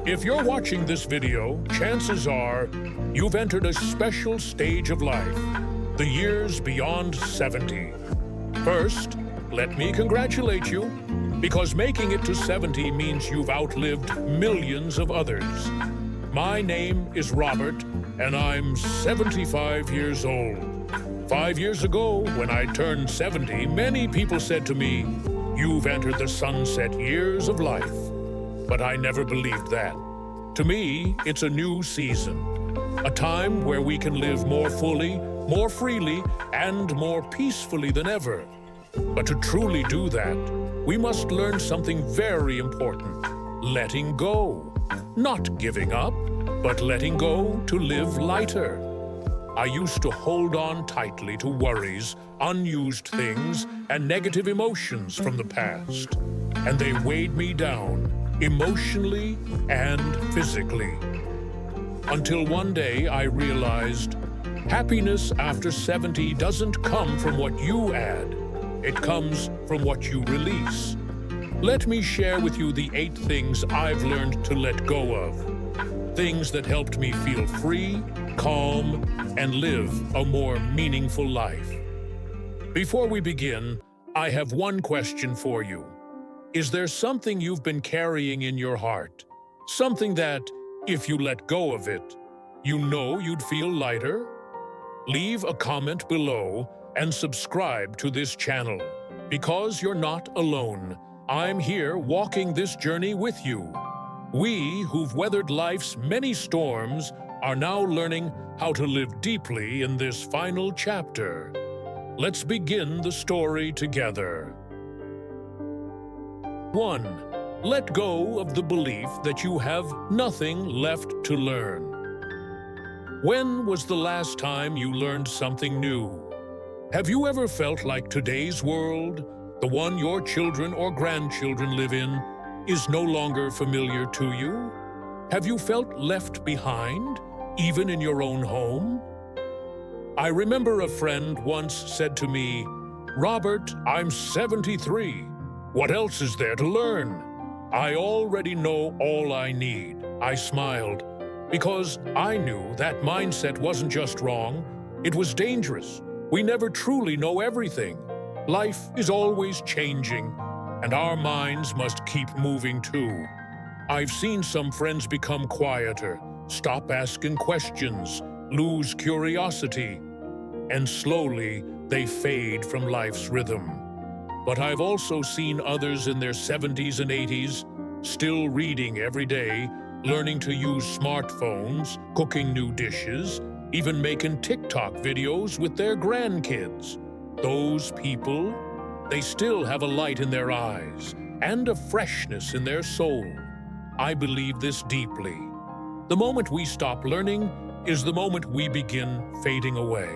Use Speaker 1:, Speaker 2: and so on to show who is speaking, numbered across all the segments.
Speaker 1: If you're watching this video, chances are you've entered a special stage of life, the years beyond 70. First, let me congratulate you, because making it to 70 means you've outlived millions of others. My name is Robert, and I'm 75 years old. 5 years ago, when I turned 70, many people said to me, "You've entered the sunset years of life." But I never believed that. To me, it's a new season, a time where we can live more fully, more freely, and more peacefully than ever. But to truly do that, we must learn something very important: letting go. Not giving up, but letting go to live lighter. I used to hold on tightly to worries, unused things, and negative emotions from the past, and they weighed me down, emotionally and physically. Until one day I realized, happiness after 70 doesn't come from what you add. It comes from what you release. Let me share with you the 8 things I've learned to let go of. Things that helped me feel free, calm, and live a more meaningful life. Before we begin, I have one question for you. Is there something you've been carrying in your heart? Something that, if you let go of it, you know you'd feel lighter? Leave a comment below and subscribe to this channel, because you're not alone. I'm here walking this journey with you. We, who've weathered life's many storms, are now learning how to live deeply in this final chapter. Let's begin the story together. 1. Let go of the belief that you have nothing left to learn. When was the last time you learned something new? Have you ever felt like today's world, the one your children or grandchildren live in, is no longer familiar to you? Have you felt left behind, even in your own home? I remember a friend once said to me, "Robert, I'm 73. What else is there to learn? I already know all I need." I smiled, because I knew that mindset wasn't just wrong, it was dangerous. We never truly know everything. Life is always changing, and our minds must keep moving too. I've seen some friends become quieter, stop asking questions, lose curiosity, and slowly they fade from life's rhythm. But I've also seen others in their 70s and 80s, still reading every day, learning to use smartphones, cooking new dishes, even making TikTok videos with their grandkids. Those people, they still have a light in their eyes and a freshness in their soul. I believe this deeply. The moment we stop learning is the moment we begin fading away.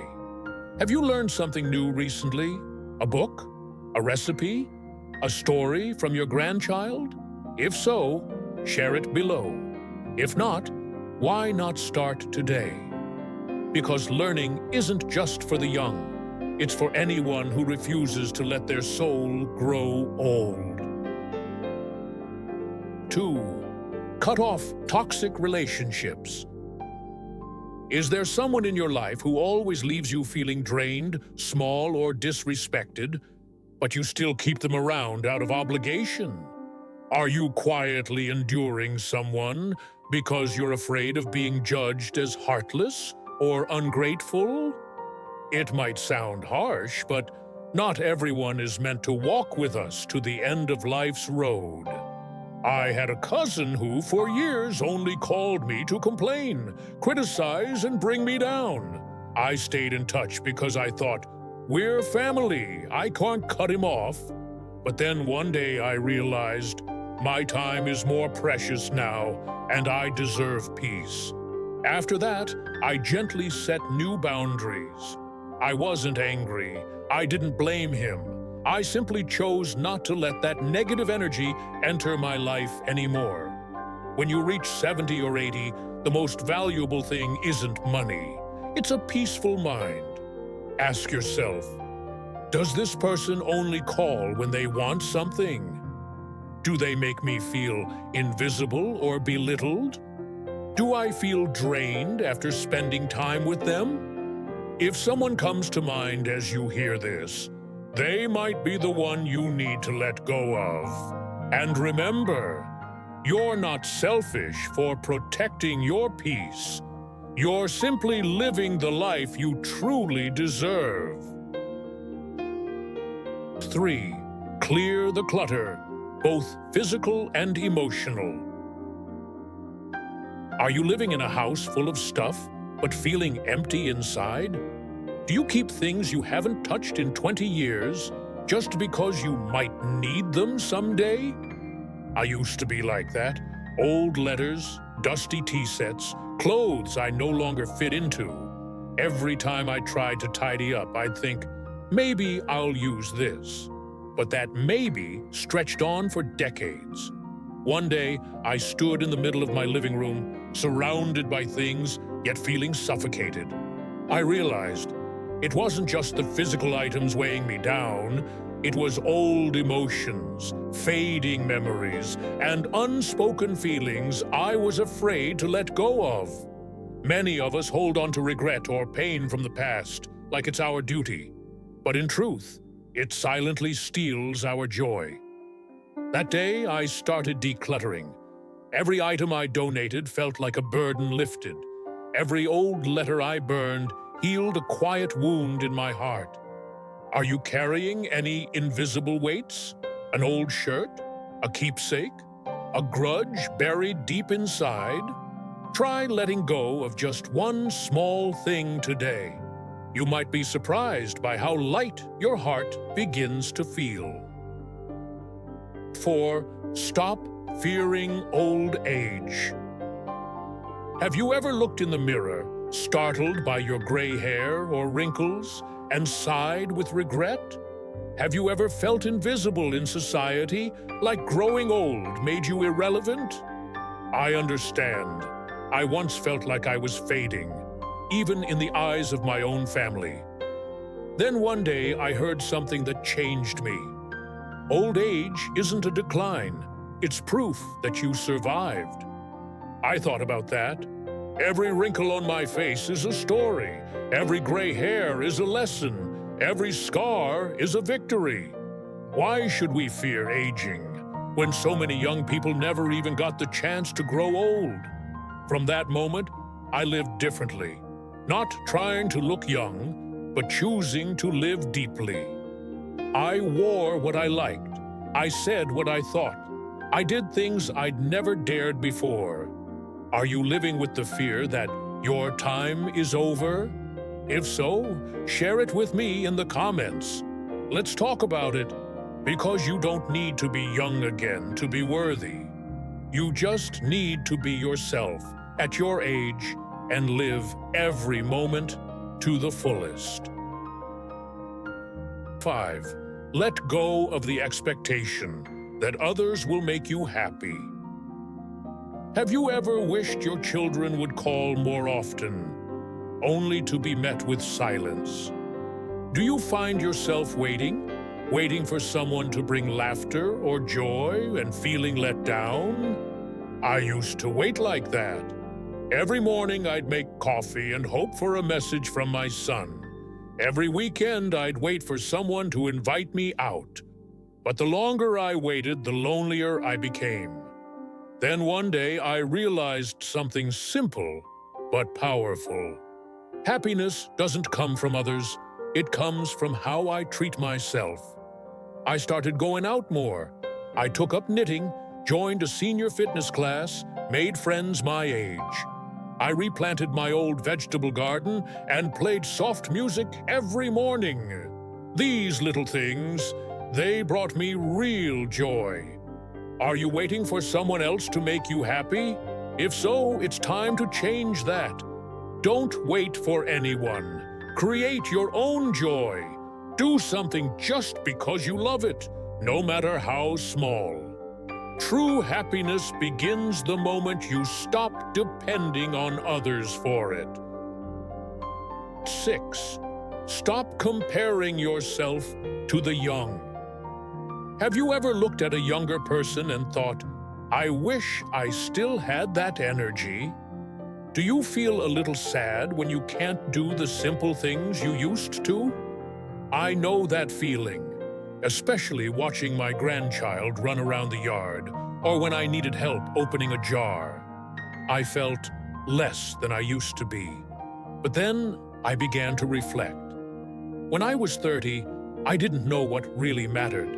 Speaker 1: Have you learned something new recently? A book? A recipe? A story from your grandchild? If so, share it below. If not, why not start today? Because learning isn't just for the young. It's for anyone who refuses to let their soul grow old. 2. Cut off toxic relationships. Is there someone in your life who always leaves you feeling drained, small, or disrespected, but you still keep them around out of obligation? Are you quietly enduring someone because you're afraid of being judged as heartless or ungrateful? It might sound harsh, but not everyone is meant to walk with us to the end of life's road. I had a cousin who, for years, only called me to complain, criticize, and bring me down. I stayed in touch because I thought, we're family, I can't cut him off. But then one day I realized, my time is more precious now, and I deserve peace. After that, I gently set new boundaries. I wasn't angry. I didn't blame him. I simply chose not to let that negative energy enter my life anymore. When you reach 70 or 80, the most valuable thing isn't money. It's a peaceful mind. Ask yourself, does this person only call when they want something? Do they make me feel invisible or belittled? Do I feel drained after spending time with them? If someone comes to mind as you hear this, they might be the one you need to let go of. And remember, you're not selfish for protecting your peace. You're simply living the life you truly deserve. 3. Clear the clutter, both physical and emotional. Are you living in a house full of stuff, but feeling empty inside? Do you keep things you haven't touched in 20 years just because you might need them someday? I used to be like that. Old letters, dusty tea sets, clothes I no longer fit into. Every time I tried to tidy up, I'd think, maybe I'll use this. But that maybe stretched on for decades. One day, I stood in the middle of my living room, surrounded by things, yet feeling suffocated. I realized it wasn't just the physical items weighing me down, it was old emotions, fading memories, and unspoken feelings I was afraid to let go of. Many of us hold on to regret or pain from the past, like it's our duty. But in truth, it silently steals our joy. That day, I started decluttering. Every item I donated felt like a burden lifted. Every old letter I burned healed a quiet wound in my heart. Are you carrying any invisible weights? An old shirt? A keepsake? A grudge buried deep inside? Try letting go of just one small thing today. You might be surprised by how light your heart begins to feel. 4. Stop fearing old age. Have you ever looked in the mirror, startled by your gray hair or wrinkles, and sighed with regret? Have you ever felt invisible in society, like growing old made you irrelevant? I understand. I once felt like I was fading, even in the eyes of my own family. Then one day I heard something that changed me. Old age isn't a decline. It's proof that you survived. I thought about that. Every wrinkle on my face is a story. Every gray hair is a lesson. Every scar is a victory. Why should we fear aging when so many young people never even got the chance to grow old? From that moment, I lived differently. Not trying to look young, but choosing to live deeply. I wore what I liked. I said what I thought. I did things I'd never dared before. Are you living with the fear that your time is over? If so, share it with me in the comments. Let's talk about it, because you don't need to be young again to be worthy. You just need to be yourself at your age and live every moment to the fullest. 5. Let go of the expectation that others will make you happy. Have you ever wished your children would call more often, only to be met with silence? Do you find yourself waiting for someone to bring laughter or joy and feeling let down? I used to wait like that. Every morning I'd make coffee and hope for a message from my son. Every weekend I'd wait for someone to invite me out. But the longer I waited, the lonelier I became. Then one day I realized something simple but powerful. Happiness doesn't come from others. It comes from how I treat myself. I started going out more. I took up knitting, joined a senior fitness class, made friends my age. I replanted my old vegetable garden and played soft music every morning. These little things, they brought me real joy. Are you waiting for someone else to make you happy? If so, it's time to change that. Don't wait for anyone. Create your own joy. Do something just because you love it, no matter how small. True happiness begins the moment you stop depending on others for it. 6. Stop comparing yourself to the young. Have you ever looked at a younger person and thought, I wish I still had that energy? Do you feel a little sad when you can't do the simple things you used to? I know that feeling, especially watching my grandchild run around the yard or when I needed help opening a jar. I felt less than I used to be. But then I began to reflect. When I was 30, I didn't know what really mattered.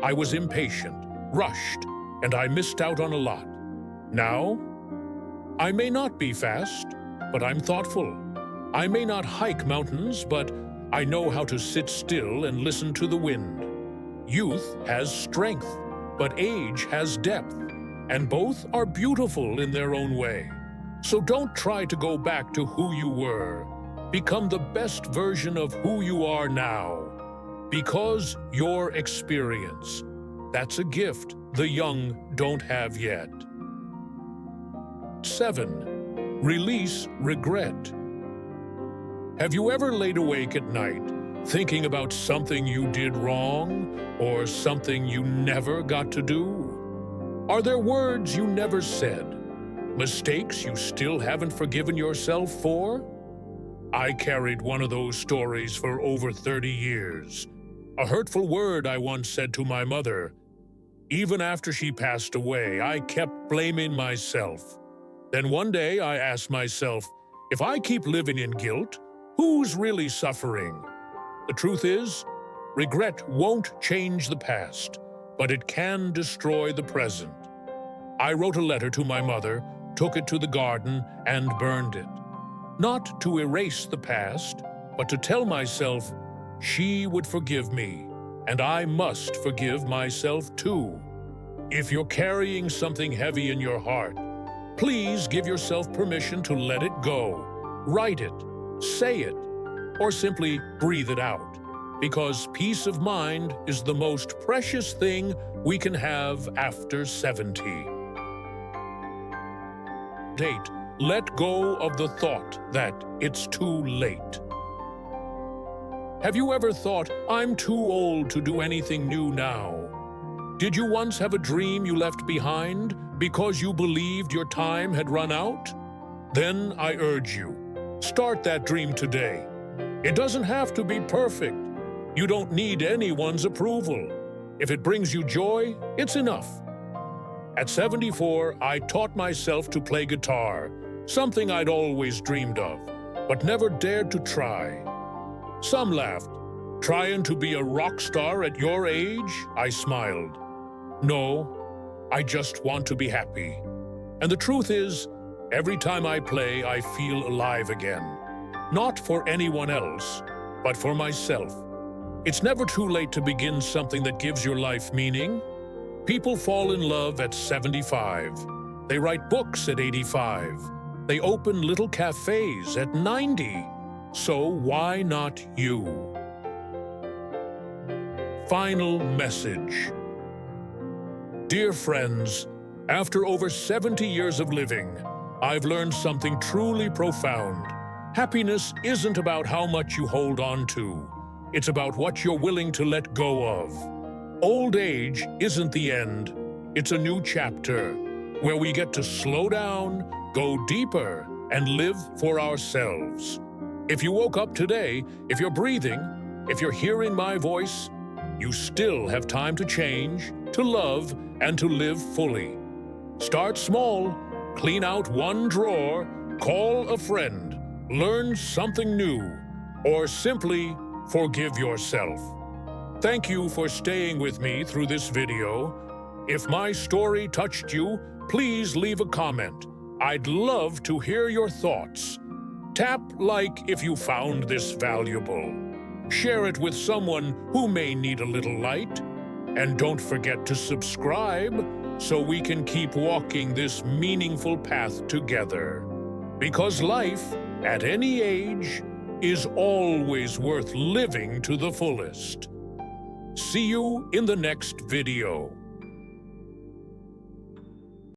Speaker 1: I was impatient, rushed, and I missed out on a lot. Now, I may not be fast, but I'm thoughtful. I may not hike mountains, but I know how to sit still and listen to the wind. Youth has strength, but age has depth, and both are beautiful in their own way. So don't try to go back to who you were. Become the best version of who you are now. Because your experience, that's a gift the young don't have yet. 7. Release regret. Have you ever laid awake at night thinking about something you did wrong or something you never got to do? Are there words you never said? Mistakes you still haven't forgiven yourself for? I carried one of those stories for over 30 years. A hurtful word I once said to my mother. Even after she passed away, I kept blaming myself. Then one day I asked myself, if I keep living in guilt, who's really suffering? The truth is, regret won't change the past, but it can destroy the present. I wrote a letter to my mother, took it to the garden, and burned it. Not to erase the past, but to tell myself she would forgive me, and I must forgive myself too. If you're carrying something heavy in your heart, please give yourself permission to let it go. Write it, say it, or simply breathe it out, because peace of mind is the most precious thing we can have after 70. Date. Let go of the thought that it's too late. Have you ever thought, I'm too old to do anything new now? Did you once have a dream you left behind because you believed your time had run out? Then I urge you, start that dream today. It doesn't have to be perfect. You don't need anyone's approval. If it brings you joy, it's enough. At 74, I taught myself to play guitar, something I'd always dreamed of, but never dared to try. Some laughed. Trying to be a rock star at your age? I smiled. No, I just want to be happy. And the truth is, every time I play, I feel alive again. Not for anyone else, but for myself. It's never too late to begin something that gives your life meaning. People fall in love at 75. They write books at 85. They open little cafes at 90. So why not you? Final message. Dear friends, after over 70 years of living, I've learned something truly profound. Happiness isn't about how much you hold on to. It's about what you're willing to let go of. Old age isn't the end. It's a new chapter where we get to slow down, go deeper, and live for ourselves. If you woke up today, if you're breathing, if you're hearing my voice, you still have time to change, to love, and to live fully. Start small, clean out one drawer, call a friend, learn something new, or simply forgive yourself. Thank you for staying with me through this video. If my story touched you, please leave a comment. I'd love to hear your thoughts. Tap like if you found this valuable. Share it with someone who may need a little light. And don't forget to subscribe so we can keep walking this meaningful path together. Because life, at any age, is always worth living to the fullest. See you in the next video.